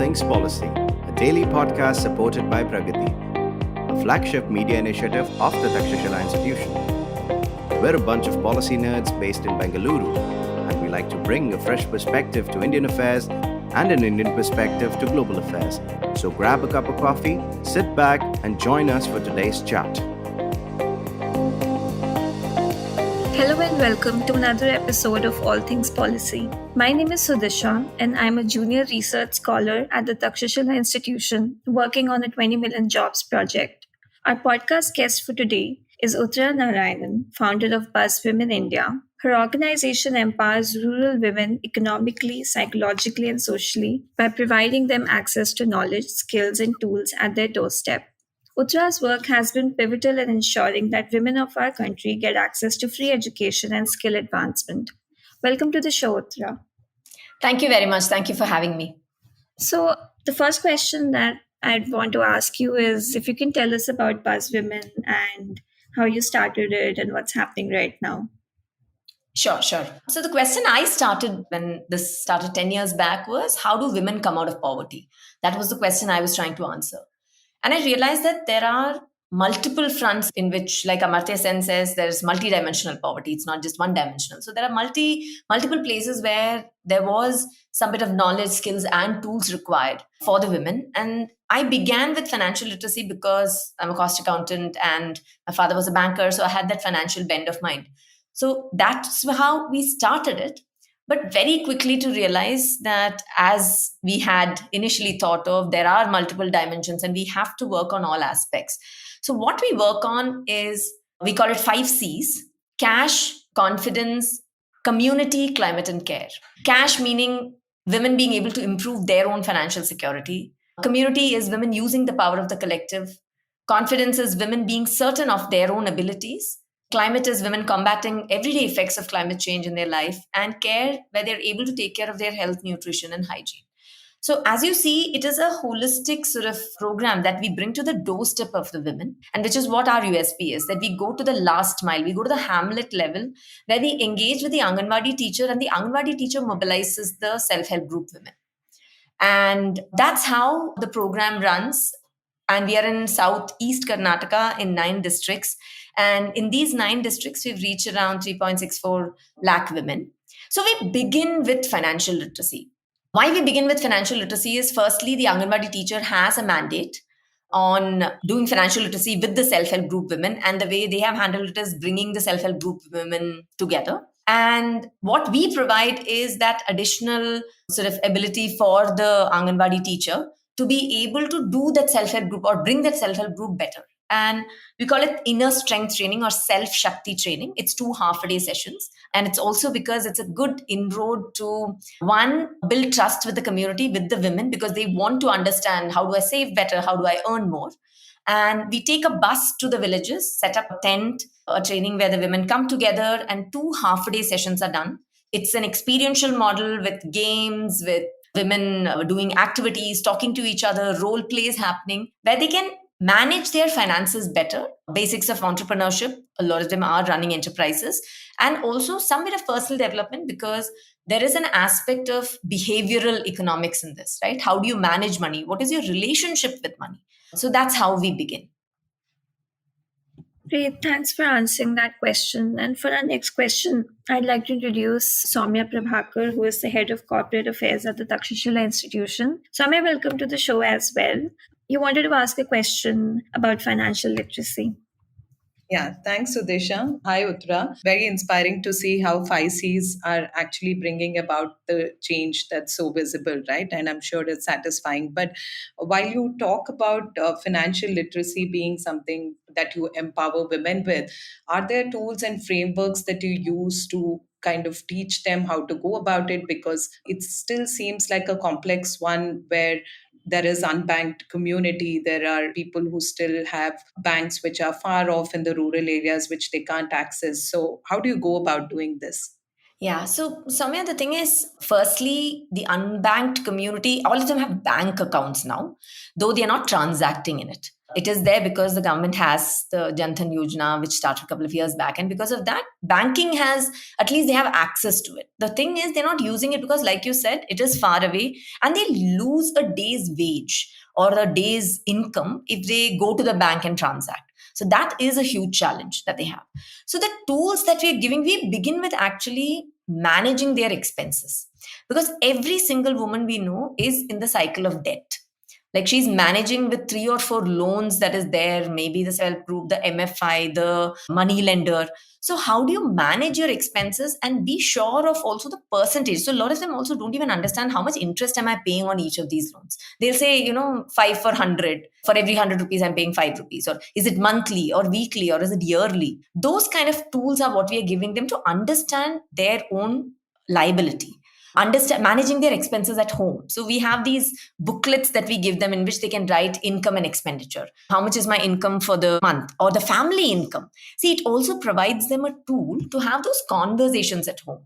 Things Policy, a daily podcast supported by Pragati, a flagship media initiative of the Takshashila institution. We're a bunch of policy nerds based in Bengaluru, and we like to bring a fresh perspective to Indian affairs and an Indian perspective to global affairs. So grab a cup of coffee, sit back, and join us for today's chat. Hello and welcome to another episode of All Things Policy. My name is Sudisha and I'm a junior research scholar at the Takshashila institution working on a 20 million jobs project. Our podcast guest for today is Uthara Narayanan, founder of Buzz Women India. Her organization empowers rural women economically, psychologically and socially by providing them access to knowledge, skills and tools at their doorstep. Uthara's work has been pivotal in ensuring that women of our country get access to free education and skill advancement. Welcome to the show, Uthara. Thank you very much. Thank you for having me. So, the first question that I'd want to ask you is if you can tell us about Buzz Women and how you started it and what's happening right now. Sure. So the question I started when this started 10 years back was, how do women come out of poverty? That was the question I was trying to answer. And I realized that there are multiple fronts in which, like Amartya Sen says, there's multidimensional poverty. It's not just one-dimensional. So there are multiple places where there was some bit of knowledge, skills, and tools required for the women. And I began with financial literacy because I'm a cost accountant and my father was a banker. So I had that financial bend of mind. So that's how we started it. But very quickly to realize that, as we had initially thought of, there are multiple dimensions and we have to work on all aspects. So what we work on is, we call it 5 C's: cash, confidence, community, climate and care. Cash meaning women being able to improve their own financial security. Community is women using the power of the collective. Confidence is women being certain of their own abilities. Climate is women combating everyday effects of climate change in their life, and care, where they're able to take care of their health, nutrition, and hygiene. So as you see, it is a holistic sort of program that we bring to the doorstep of the women, and which is what our USP is, that we go to the last mile, we go to the hamlet level, where we engage with the Anganwadi teacher, and the Anganwadi teacher mobilizes the self-help group women. And that's how the program runs. And we are in Southeast Karnataka in 9 districts. And in these 9 districts, we've reached around 3.64 lakh women. So we begin with financial literacy. Why we begin with financial literacy is, firstly, the Anganwadi teacher has a mandate on doing financial literacy with the self-help group women. And the way they have handled it is bringing the self-help group women together. And what we provide is that additional sort of ability for the Anganwadi teacher to be able to do that self-help group or bring that self-help group better. And we call it inner strength training or self-shakti training. It's 2 half-a-day sessions. And it's also because it's a good inroad to, one, build trust with the community, with the women, because they want to understand, how do I save better? How do I earn more? And we take a bus to the villages, set up a tent, a training where the women come together, and 2 half-a-day sessions are done. It's an experiential model with games, with women doing activities, talking to each other, role plays happening, where they can manage their finances better, basics of entrepreneurship. A lot of them are running enterprises, and also some bit of personal development, because there is an aspect of behavioral economics in this, right? How do you manage money? What is your relationship with money? So that's how we begin. Great, thanks for answering that question. And for our next question, I'd like to introduce Sowmya Prabhakar, who is the head of corporate affairs at the Takshashila institution. Sowmya, welcome to the show as well. You wanted to ask a question about financial literacy. Yeah, thanks, Sudisha. Hi, Uthara. Very inspiring to see how 5 Cs are actually bringing about the change that's so visible, right? And I'm sure it's satisfying. But while you talk about financial literacy being something that you empower women with, are there tools and frameworks that you use to kind of teach them how to go about it? Because it still seems like a complex one where there is unbanked community. There are people who still have banks which are far off in the rural areas, which they can't access. So how do you go about doing this? Yeah. So, Sowmya, the thing is, firstly, the unbanked community, all of them have bank accounts now, though they are not transacting in it. It is there because the government has the Jan Dhan Yojana, which started a couple of years back. And because of that, banking has, at least they have access to it. The thing is, they're not using it because, like you said, it is far away and they lose a day's wage or a day's income if they go to the bank and transact. So, that is a huge challenge that they have. So the tools that we are giving, we begin with actually managing their expenses, because every single woman we know is in the cycle of debt. Like she's managing with three or four loans that is there, maybe the self group, the MFI, the money lender. So how do you manage your expenses and be sure of also the percentage? So a lot of them also don't even understand how much interest am I paying on each of these loans. They'll say, 5 for 100, for every 100 rupees I'm paying 5 rupees, or is it monthly or weekly or is it yearly? Those kind of tools are what we are giving them to understand their own liability, understand managing their expenses at home. So we have these booklets that we give them in which they can write income and expenditure. How much is my income for the month or the family income? See, it also provides them a tool to have those conversations at home,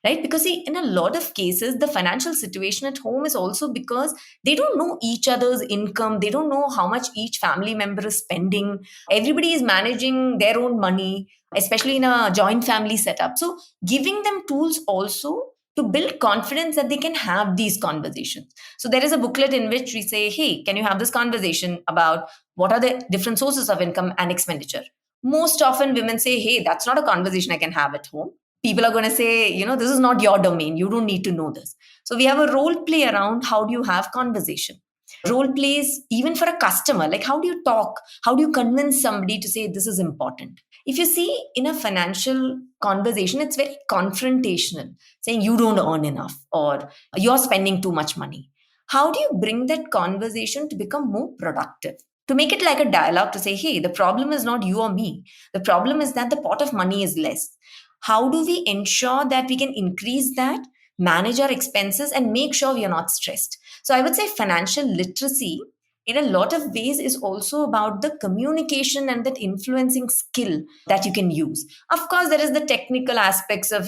right? Because see, in a lot of cases the financial situation at home is also because they don't know each other's income, they don't know how much each family member is spending. Everybody is managing their own money, especially in a joint family setup. So giving them tools also to build confidence that they can have these conversations. So there is a booklet in which we say, hey, can you have this conversation about what are the different sources of income and expenditure? Most often women say, hey, that's not a conversation I can have at home. People are going to say, this is not your domain, you don't need to know this. So we have a role play around how do you have conversation. Role plays even for a customer, like how do you talk, how do you convince somebody to say this is important. If you see in a financial conversation, it's very confrontational, saying you don't earn enough or you're spending too much money. How do you bring that conversation to become more productive, to make it like a dialogue, to say, hey, the problem is not you or me, the problem is that the pot of money is less. How do we ensure that we can increase that, manage our expenses, and make sure we are not stressed? So I would say financial literacy, in a lot of ways, is also about the communication and that influencing skill that you can use. Of course, there is the technical aspects of,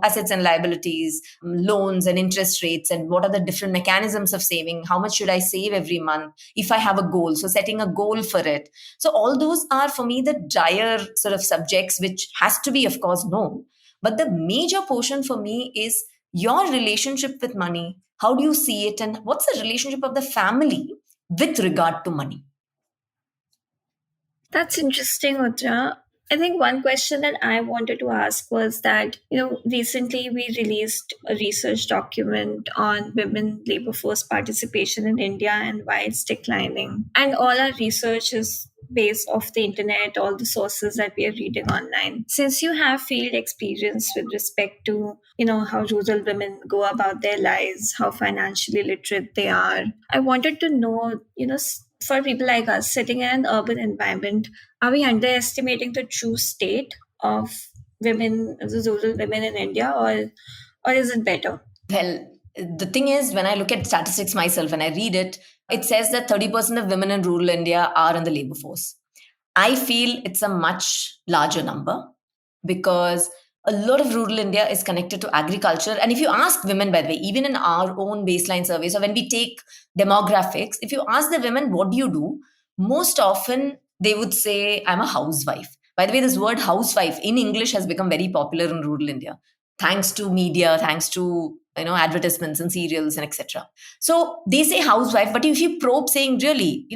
assets and liabilities, loans and interest rates, and what are the different mechanisms of saving. How much should I save every month if I have a goal? So setting a goal for it. So all those are for me the drier sort of subjects, which has to be, of course, known. But the major portion for me is your relationship with money. How do you see it? And what's the relationship of the family with regard to money? That's interesting, Uttara. I think one question that I wanted to ask was that, recently we released a research document on women labor force participation in India and why it's declining. And all our research is based off the internet, all the sources that we are reading online. Since you have field experience with respect to, how rural women go about their lives, how financially literate they are, I wanted to know, for people like us sitting in an urban environment, are we underestimating the true state of women, the rural women in India, or is it better? Well, the thing is, when I look at statistics myself, when I read it, it says that 30% of women in rural India are in the labor force. I feel it's a much larger number because a lot of rural India is connected to agriculture. And if you ask women, by the way, even in our own baseline surveys, or when we take demographics, if you ask the women, what do you do? Most often they would say, I'm a housewife. By the way, this word housewife in English has become very popular in rural India, thanks to media, thanks to advertisements and serials and etc. So they say housewife, but if you probe saying really,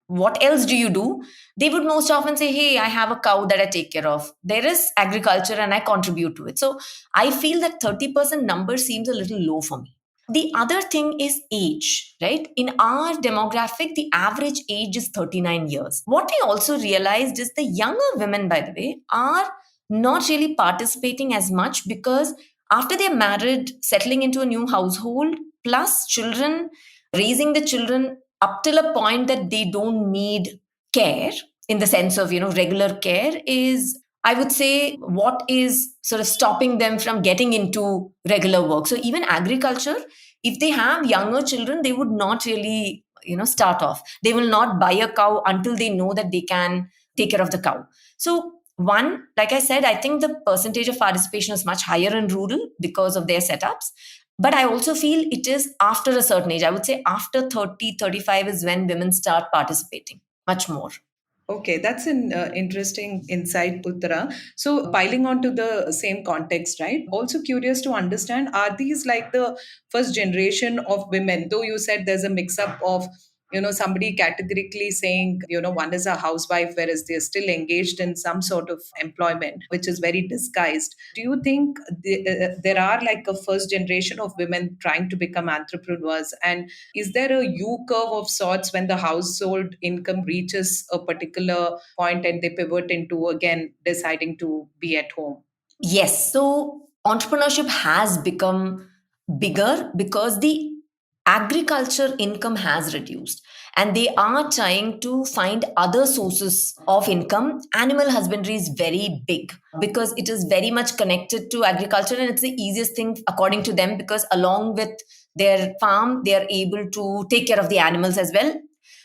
what else do you do? They would most often say, hey, I have a cow that I take care of. There is agriculture and I contribute to it. So I feel that 30% number seems a little low for me. The other thing is age, right? In our demographic, the average age is 39 years. What we also realized is the younger women, by the way, are not really participating as much because after they're married, settling into a new household, plus children, raising the children up till a point that they don't need care in the sense of, regular care is, I would say, what is sort of stopping them from getting into regular work. So even agriculture, if they have younger children, they would not really, start off. They will not buy a cow until they know that they can take care of the cow. So One, like I said, I think the percentage of participation is much higher in rural because of their setups. But I also feel it is after a certain age. I would say after 30, 35 is when women start participating much more. Okay, that's an interesting insight, Uttara. So, piling on to the same context, right? Also curious to understand, are these like the first generation of women? Though you said there's a mix up of, somebody categorically saying, one is a housewife, whereas they're still engaged in some sort of employment, which is very disguised. Do you think there are like a first generation of women trying to become entrepreneurs? And is there a U curve of sorts when the household income reaches a particular point and they pivot into again deciding to be at home? Yes. So entrepreneurship has become bigger because the agriculture income has reduced and they are trying to find other sources of income. Animal husbandry is very big because it is very much connected to agriculture and it's the easiest thing according to them because along with their farm, they are able to take care of the animals as well.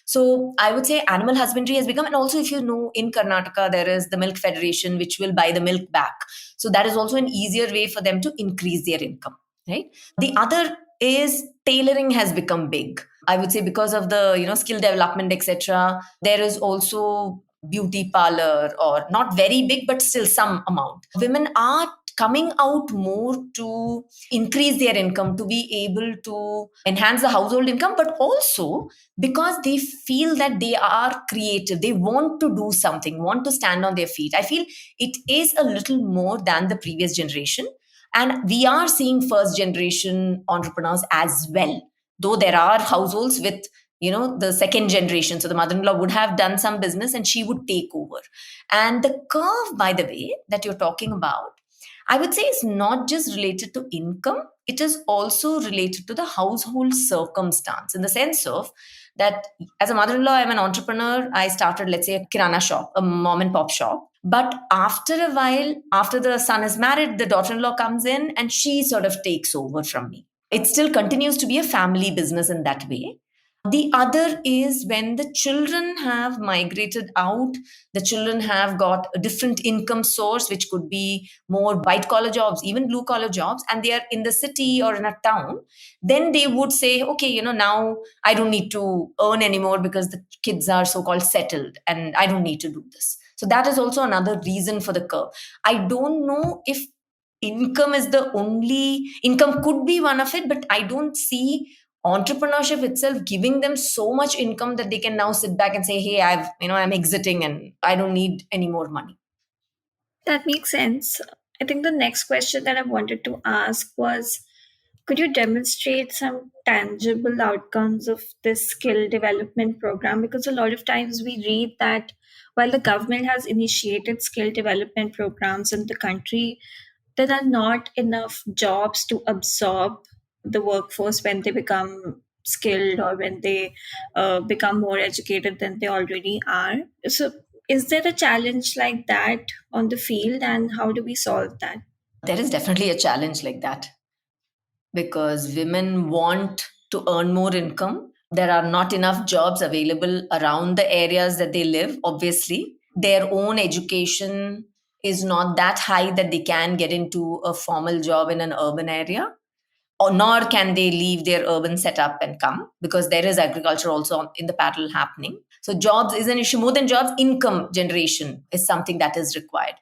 So I would say animal husbandry has become, and also if you know in Karnataka, there is the Milk Federation, which will buy the milk back. So that is also an easier way for them to increase their income, right? The other is tailoring has become big. I would say because of the skill development, etc. There is also beauty parlor, or not very big, but still some amount. Women are coming out more to increase their income, to be able to enhance the household income, but also because they feel that they are creative, they want to do something, want to stand on their feet. I feel it is a little more than the previous generation, and we are seeing first generation entrepreneurs as well, though there are households with the second generation, so the mother-in-law would have done some business and she would take over. And the curve, by the way, that you're talking about, I would say it's not just related to income, it is also related to the household circumstance, in the sense of that as a mother in law, I'm an entrepreneur. I started, let's say, a kirana shop, a mom and pop shop. But after a while, after the son is married, the daughter in law comes in and she sort of takes over from me. It still continues to be a family business in that way. The other is when the children have migrated out, the children have got a different income source, which could be more white collar jobs, even blue collar jobs, and they are in the city or in a town, then they would say, okay, now I don't need to earn anymore because the kids are so called settled and I don't need to do this. So that is also another reason for the curve. I don't know if income could be one of it, but I don't see entrepreneurship itself giving them so much income that they can now sit back and say, hey, I'm exiting and I don't need any more money. That makes sense. I think the next question that I wanted to ask was, could you demonstrate some tangible outcomes of this skill development program? Because a lot of times we read that while the government has initiated skill development programs in the country, there are not enough jobs to absorb the workforce when they become skilled or when they become more educated than they already are. So, is there a challenge like that on the field, and how do we solve that? There is definitely a challenge like that because women want to earn more income. There are not enough jobs available around the areas that they live, obviously. Their own education is not that high that they can get into a formal job in an urban area, or nor can they leave their urban setup and come, because there is agriculture also in the parallel happening. So jobs is an issue. More than jobs, income generation is something that is required.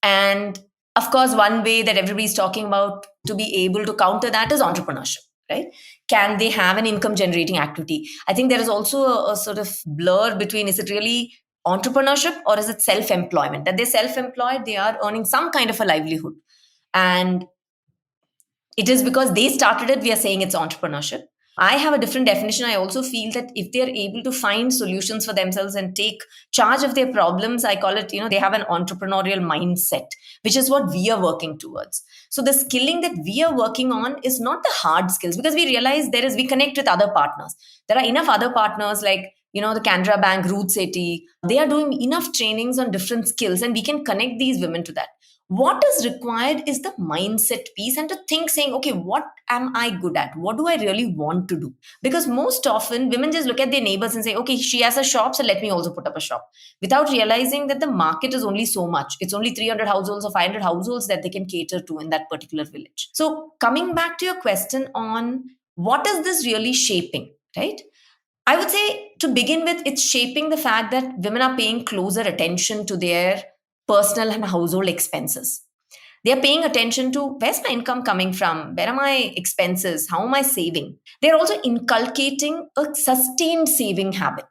And of course, one way that everybody's talking about to be able to counter that is entrepreneurship, right? Can they have an income generating activity? I think there is also a sort of blur between, is it really entrepreneurship or is it self-employment? That they're self-employed, they are earning some kind of a livelihood. And it is because they started it, we are saying it's entrepreneurship. I have a different definition. I also feel that if they're able to find solutions for themselves and take charge of their problems, I call it, they have an entrepreneurial mindset, which is what we are working towards. So the skilling that we are working on is not the hard skills, because we realize we connect with other partners. There are enough other partners like, the Canara Bank, Root City. They are doing enough trainings on different skills and we can connect these women to that. What is required is the mindset piece, and to think saying, okay, what am I good at? What do I really want to do? Because most often women just look at their neighbors and say, okay, she has a shop, so let me also put up a shop, without realizing that the market is only so much. It's only 300 households or 500 households that they can cater to in that particular village. So coming back to your question on what is this really shaping, right? I would say, to begin with, it's shaping the fact that women are paying closer attention to their personal and household expenses. They are paying attention to, where's my income coming from? Where are my expenses? How am I saving? They're also inculcating a sustained saving habit.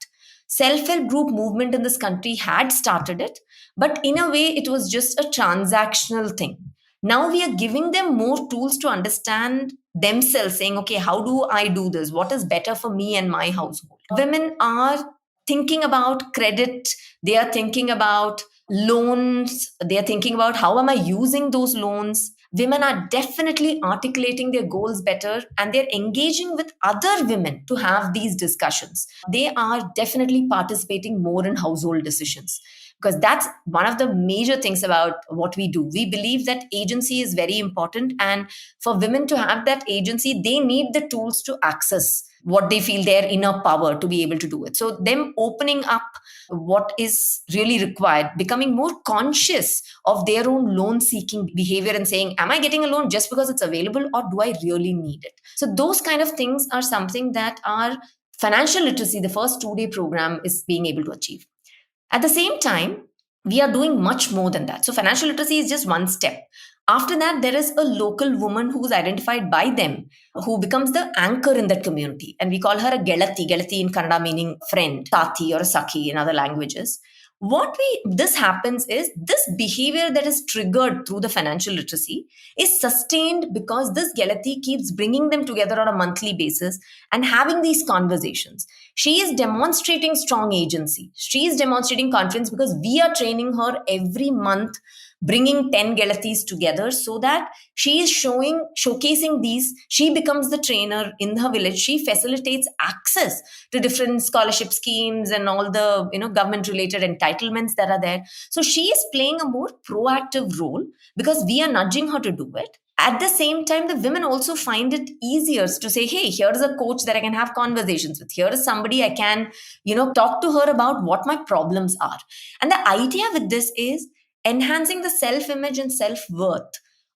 Self-help group movement in this country had started it, but in a way it was just a transactional thing. Now we are giving them more tools to understand themselves, saying, okay, how do I do this? What is better for me and my household? Women are thinking about credit, they are thinking about loans, they are thinking about how am I using those loans. Women are definitely articulating their goals better, and they're engaging with other women to have these discussions. They are definitely participating more in household decisions, because that's one of the major things about what we do. We believe that agency is very important, and for women to have that agency, they need the tools to access what they feel their inner power to be able to do it. So them opening up what is really required, becoming more conscious of their own loan seeking behavior and saying, am I getting a loan just because it's available, or do I really need it? So those kind of things are something that our financial literacy, the first 2-day program, is being able to achieve. At the same time, we are doing much more than that. So financial literacy is just one step. After that, there is a local woman who is identified by them, who becomes the anchor in that community. And we call her a Gelati. Gelati in Kannada meaning friend, Sati or a Sakhi in other languages. This happens is, this behavior that is triggered through the financial literacy is sustained because this Gelati keeps bringing them together on a monthly basis and having these conversations. She is demonstrating strong agency. She is demonstrating confidence because we are training her every month, bringing 10 Gelatis together so that she is showcasing these. She becomes the trainer in her village. She facilitates access to different scholarship schemes and all the government related entitlements that are there. So she is playing a more proactive role because we are nudging her to do it. At the same time, the women also find it easier to say, hey, here's a coach that I can have conversations with. Here is somebody I can, talk to her about what my problems are. And the idea with this is enhancing the self-image and self-worth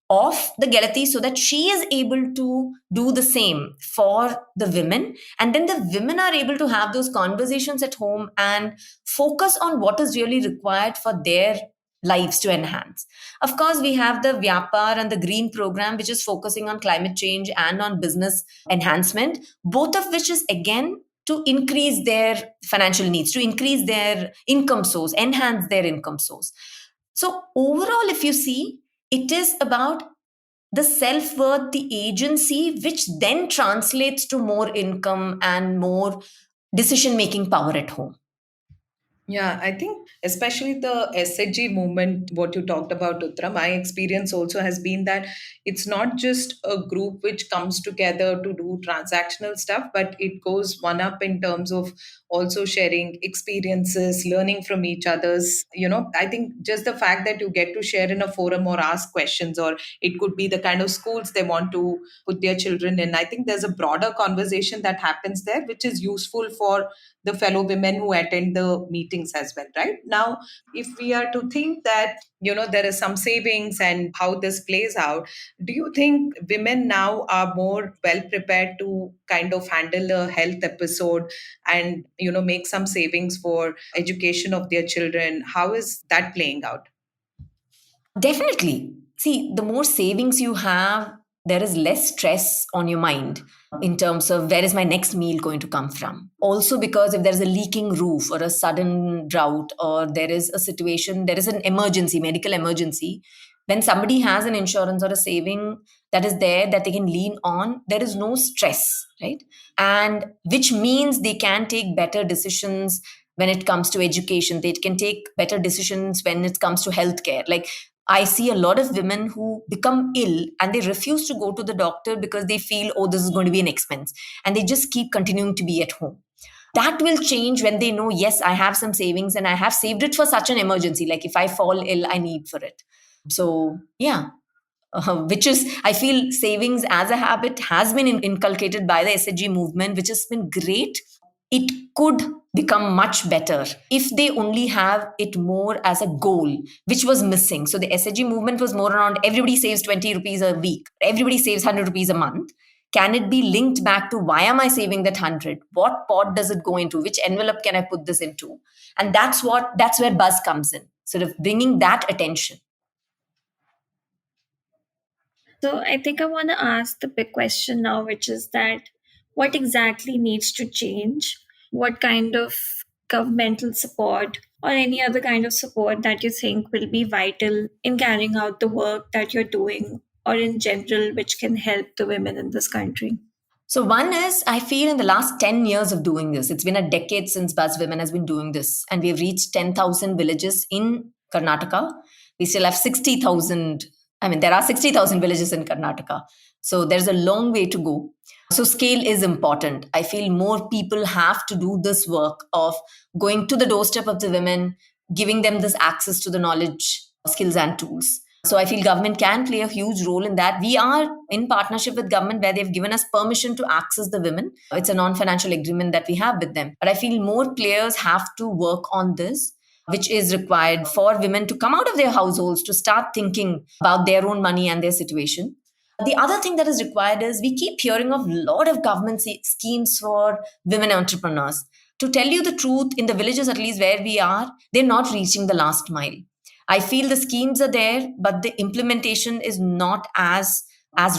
of the Gelati so that she is able to do the same for the women. And then the women are able to have those conversations at home and focus on what is really required for their lives to enhance. Of course, we have the Vyapar and the Green program, which is focusing on climate change and on business enhancement, both of which is again to increase their financial needs, to increase their income source, enhance their income source. So overall, if you see, it is about the self-worth, the agency, which then translates to more income and more decision-making power at home. Yeah, I think especially the SHG movement, what you talked about, Uttara, my experience also has been that it's not just a group which comes together to do transactional stuff, but it goes one up in terms of also sharing experiences, learning from each other's. I think just the fact that you get to share in a forum or ask questions, or it could be the kind of schools they want to put their children in. I think there's a broader conversation that happens there, which is useful for the fellow women who attend the meetings as well, right? Now, if we are to think that, there is some savings and how this plays out, do you think women now are more well prepared to kind of handle a health episode and, make some savings for education of their children? How is that playing out? Definitely. See, the more savings you have, there is less stress on your mind in terms of where is my next meal going to come from. Also, because if there's a leaking roof or a sudden drought, or there is a situation, there is an emergency, medical emergency, when somebody has an insurance or a saving that is there that they can lean on, there is no stress, right? And which means they can take better decisions when it comes to education. They can take better decisions when it comes to healthcare. Like, I see a lot of women who become ill and they refuse to go to the doctor because they feel, oh, this is going to be an expense. And they just keep continuing to be at home. That will change when they know, yes, I have some savings and I have saved it for such an emergency. Like if I fall ill, I need for it. So, yeah. Which is, I feel savings as a habit has been inculcated by the SHG movement, which has been great. It could become much better if they only have it more as a goal, which was missing. So the SHG movement was more around everybody saves 20 rupees a week, everybody saves 100 rupees a month. Can it be linked back to why am I saving that 100? What pot does it go into? Which envelope can I put this into? And that's where buzz comes in, sort of bringing that attention. So I think I want to ask the big question now, which is that what exactly needs to change? What kind of governmental support or any other kind of support that you think will be vital in carrying out the work that you're doing, or in general, which can help the women in this country? So one is, I feel in the last 10 years of doing this, it's been a decade since Buzz Women has been doing this, and we've reached 10,000 villages in Karnataka. We still have 60,000. I mean, there are 60,000 villages in Karnataka. So there's a long way to go. So scale is important. I feel more people have to do this work of going to the doorstep of the women, giving them this access to the knowledge, skills and tools. So I feel government can play a huge role in that. We are in partnership with government where they've given us permission to access the women. It's a non-financial agreement that we have with them. But I feel more players have to work on this, which is required for women to come out of their households, to start thinking about their own money and their situation. The other thing that is required is we keep hearing of a lot of government schemes for women entrepreneurs. To tell you the truth, in the villages, at least where we are, they're not reaching the last mile. I feel the schemes are there, but the implementation is not as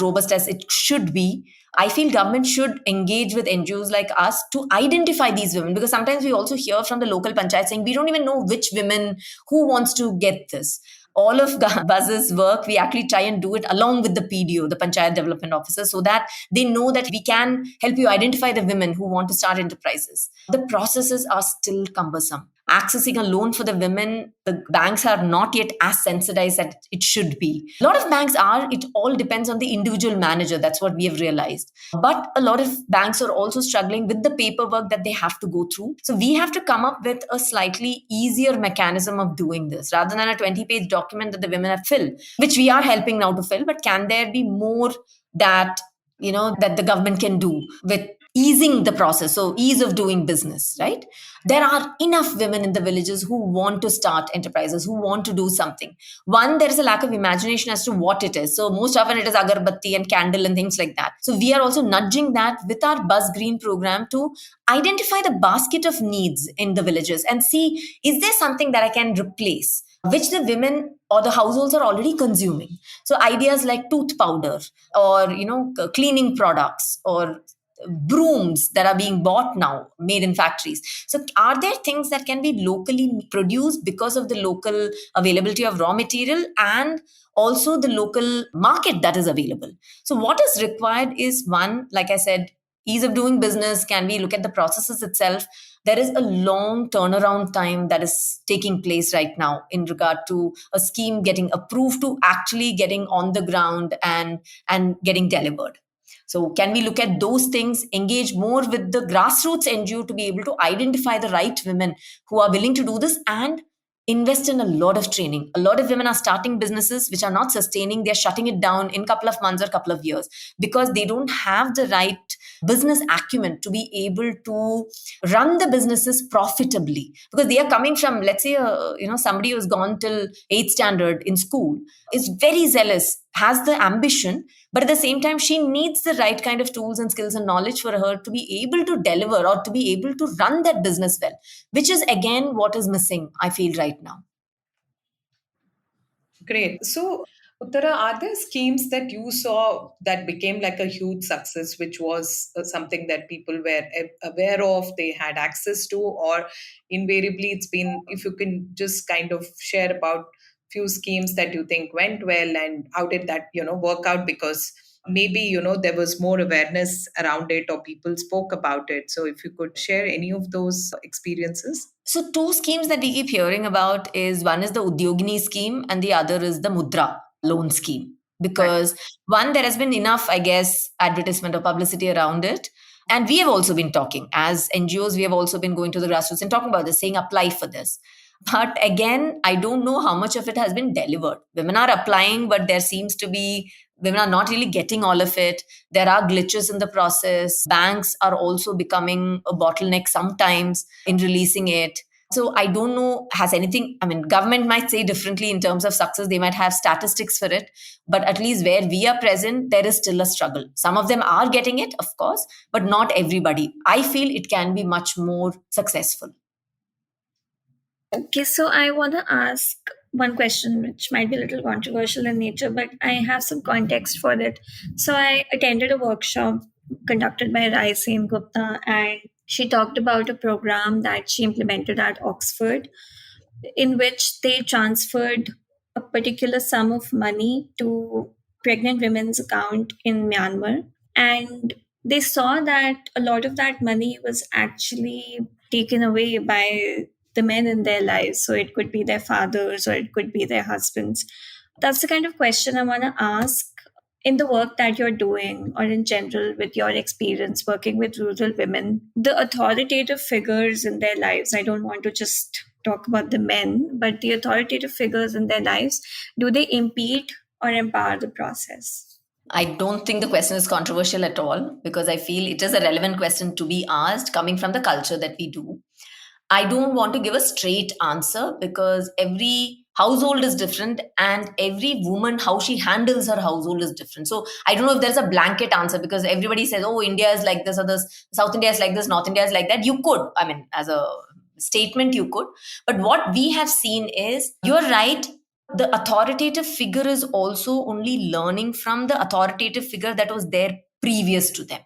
robust as it should be. I feel government should engage with NGOs like us to identify these women, because sometimes we also hear from the local panchayat saying we don't even know which women who wants to get this. All of Buzz's work, we actually try and do it along with the PDO, the Panchayat Development Officer, so that they know that we can help you identify the women who want to start enterprises. The processes are still cumbersome. Accessing a loan for the women, the banks are not yet as sensitized as it should be. A lot of banks are, it all depends on the individual manager. That's what we have realized. But a lot of banks are also struggling with the paperwork that they have to go through. So we have to come up with a slightly easier mechanism of doing this rather than a 20-page document that the women have filled, which we are helping now to fill. But can there be more that, that the government can do with easing the process? So ease of doing business, right? There are enough women in the villages who want to start enterprises, who want to do something. One, there is a lack of imagination as to what it is. So most often it is agarbatti and candle and things like that. So we are also nudging that with our Buzz Green program to identify the basket of needs in the villages and see, is there something that I can replace, which the women or the households are already consuming. So ideas like tooth powder or, cleaning products or brooms that are being bought now, made in factories. So are there things that can be locally produced because of the local availability of raw material and also the local market that is available? So what is required is, one, like I said, ease of doing business. Can we look at the processes itself? There is a long turnaround time that is taking place right now in regard to a scheme getting approved to actually getting on the ground and getting delivered. So can we look at those things, engage more with the grassroots NGO to be able to identify the right women who are willing to do this and invest in a lot of training. A lot of women are starting businesses which are not sustaining. They're shutting it down in a couple of months or a couple of years because they don't have the right business acumen to be able to run the businesses profitably, because they are coming from, let's say, somebody who's gone till 8th standard in school, is very zealous, has the ambition, but at the same time she needs the right kind of tools and skills and knowledge for her to be able to deliver or to be able to run that business well, which is again what is missing, I feel, right now. Great. So, Uttara, are there schemes that you saw that became like a huge success, which was something that people were aware of, they had access to, or invariably it's been, if you can just kind of share about few schemes that you think went well and how did that, work out? Because maybe, there was more awareness around it or people spoke about it. So if you could share any of those experiences. So two schemes that we keep hearing about is, one is the Udyogini scheme and the other is the Mudra loan scheme. Because one, there has been enough, I guess, advertisement or publicity around it. And we have also been talking as NGOs, we have also been going to the grassroots and talking about this, saying apply for this. But again, I don't know how much of it has been delivered. Women are applying, but there seems to be women are not really getting all of it. There are glitches in the process. Banks are also becoming a bottleneck sometimes in releasing it. So I don't know, has anything, I mean, government might say differently in terms of success. They might have statistics for it. But at least where we are present, there is still a struggle. Some of them are getting it, of course, but not everybody. I feel it can be much more successful. Okay, so I want to ask one question which might be a little controversial in nature, but I have some context for it. So I attended a workshop conducted by Raisen Gupta, and she talked about a program that she implemented at Oxford in which they transferred a particular sum of money to pregnant women's account in Myanmar. And they saw that a lot of that money was actually taken away by the men in their lives. So it could be their fathers or it could be their husbands. That's the kind of question I want to ask in the work that you're doing, or in general with your experience working with rural women, the authoritative figures in their lives. I don't want to just talk about the men, but the authoritative figures in their lives, do they impede or empower the process? I don't think the question is controversial at all because I feel it is a relevant question to be asked coming from the culture that we do. I don't want to give a straight answer because every household is different and every woman, how she handles her household is different. So I don't know if there's a blanket answer because everybody says, oh, India is like this, or this, South India is like this, North India is like that. You could, I mean, as a statement, you could. But what we have seen is, you're right, the authoritative figure is also only learning from the authoritative figure that was there previous to them.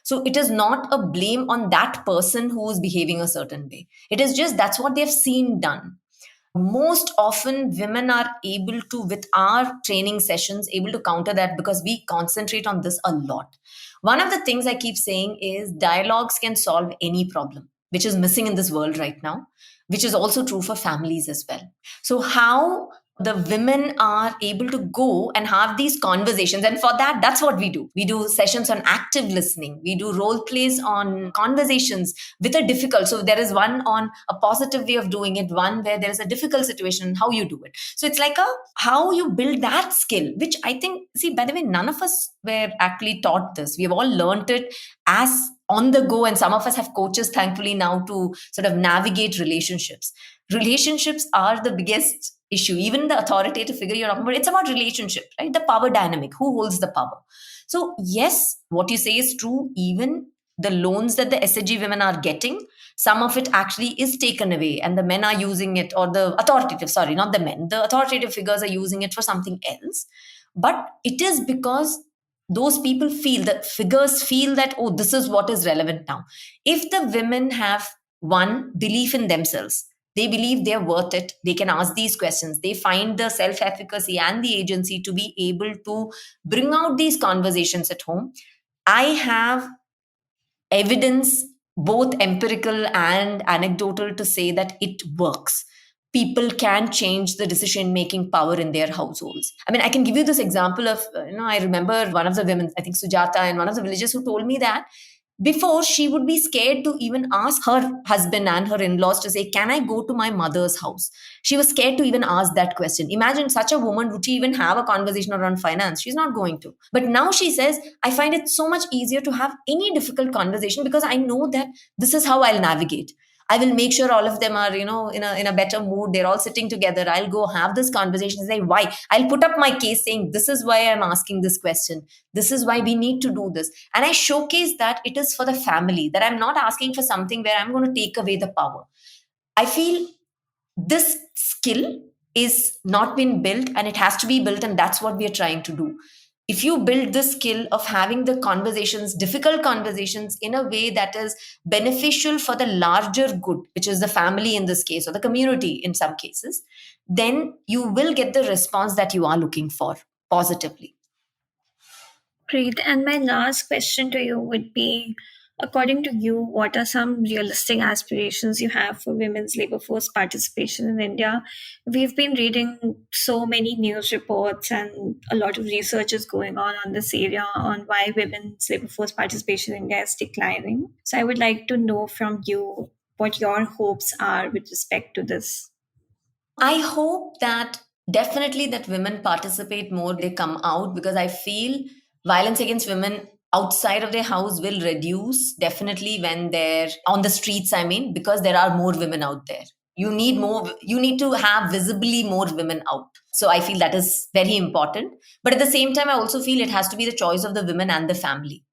So it is not a blame on that person who is behaving a certain way. It is just that's what they've seen done. Most often women are able to, with our training sessions, able to counter that because we concentrate on this a lot. One of the things I keep saying is dialogues can solve any problem, which is missing in this world right now, which is also true for families as well. So how the women are able to go and have these conversations, and for that, that's what we do sessions on active listening, we do role plays on conversations with a difficult, so there is one on a positive way of doing it, one where there is a difficult situation, how you do it. So it's like a how you build that skill, which I think, see, by the way, none of us were actually taught this. We have all learned it as on the go, and some of us have coaches thankfully now to sort of navigate relationships. Relationships are the biggest issue. Even the authoritative figure you're talking about, it's about relationship, right? The power dynamic, who holds the power. So yes, what you say is true. Even the loans that the SHG women are getting, some of it actually is taken away and the men are using it, or the authoritative, sorry, not the men, the authoritative figures are using it for something else. But it is because those people feel, the figures feel that, oh, this is what is relevant now. If the women have one belief in themselves, they believe they're worth it, they can ask these questions, they find the self efficacy and the agency to be able to bring out these conversations at home. I have evidence, both empirical and anecdotal, to say that it works. People can change the decision making power in their households. I mean, I can give you this example of, I remember one of the women, I think Sujata, in one of the villages, who told me that before, she would be scared to even ask her husband and her in-laws to say, can I go to my mother's house? She was scared to even ask that question. Imagine such a woman, would she even have a conversation around finance? She's not going to. But now she says, I find it so much easier to have any difficult conversation because I know that this is how I'll navigate. I will make sure all of them are, in a better mood. They're all sitting together. I'll go have this conversation and say, why? I'll put up my case saying, this is why I'm asking this question. This is why we need to do this. And I showcase that it is for the family, that I'm not asking for something where I'm going to take away the power. I feel this skill is not been built and it has to be built. And that's what we are trying to do. If you build the skill of having the conversations, difficult conversations, in a way that is beneficial for the larger good, which is the family in this case, or the community in some cases, then you will get the response that you are looking for positively. Great. And my last question to you would be, according to you, what are some realistic aspirations you have for women's labor force participation in India? We've been reading so many news reports and a lot of research is going on this area on why women's labor force participation in India is declining. So I would like to know from you what your hopes are with respect to this. I hope that definitely that women participate more, they come out, because I feel violence against women outside of their house will reduce definitely when they're on the streets, I mean, because there are more women out there. You need to have visibly more women out. So I feel that is very important. But at the same time, I also feel it has to be the choice of the women and the family.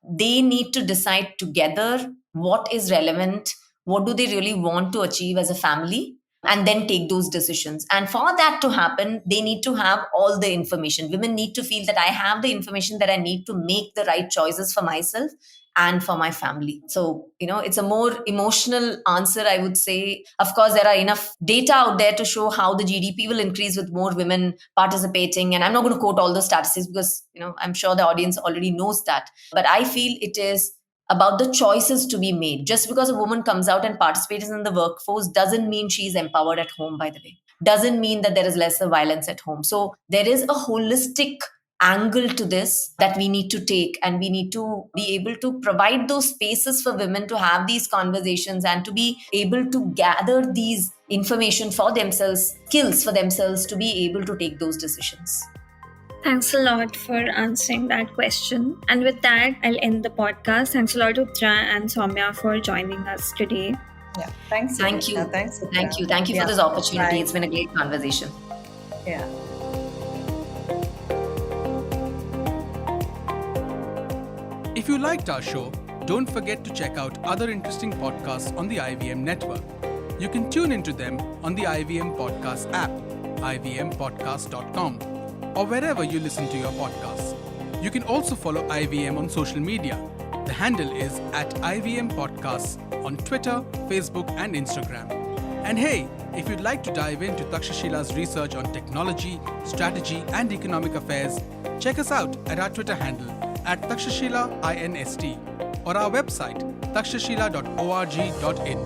They need to decide together what is relevant, what do they really want to achieve as a family, and then take those decisions. And for that to happen, they need to have all the information. Women need to feel that I have the information that I need to make the right choices for myself and for my family. So, it's a more emotional answer, I would say. Of course, there are enough data out there to show how the GDP will increase with more women participating. And I'm not going to quote all the statistics because, I'm sure the audience already knows that. But I feel it is about the choices to be made. Just because a woman comes out and participates in the workforce doesn't mean she's empowered at home, by the way. Doesn't mean that there is lesser violence at home. So there is a holistic angle to this that we need to take, and we need to be able to provide those spaces for women to have these conversations and to be able to gather these information for themselves, skills for themselves, to be able to take those decisions. Thanks a lot for answering that question. And with that, I'll end the podcast. Thanks a lot, Uthara and Sowmya, for joining us today. Yeah, thanks. Thank you. Thanks. Thank you for this opportunity. Bye. It's been a great conversation. Yeah. If you liked our show, don't forget to check out other interesting podcasts on the IVM network. You can tune into them on the IVM Podcast app, ivmpodcast.com, or wherever you listen to your podcasts. You can also follow IVM on social media. The handle is @IVM Podcasts on Twitter, Facebook, and Instagram. And hey, if you'd like to dive into Takshashila's research on technology, strategy, and economic affairs, check us out at our Twitter handle @Takshashila INST or our website takshashila.org.in.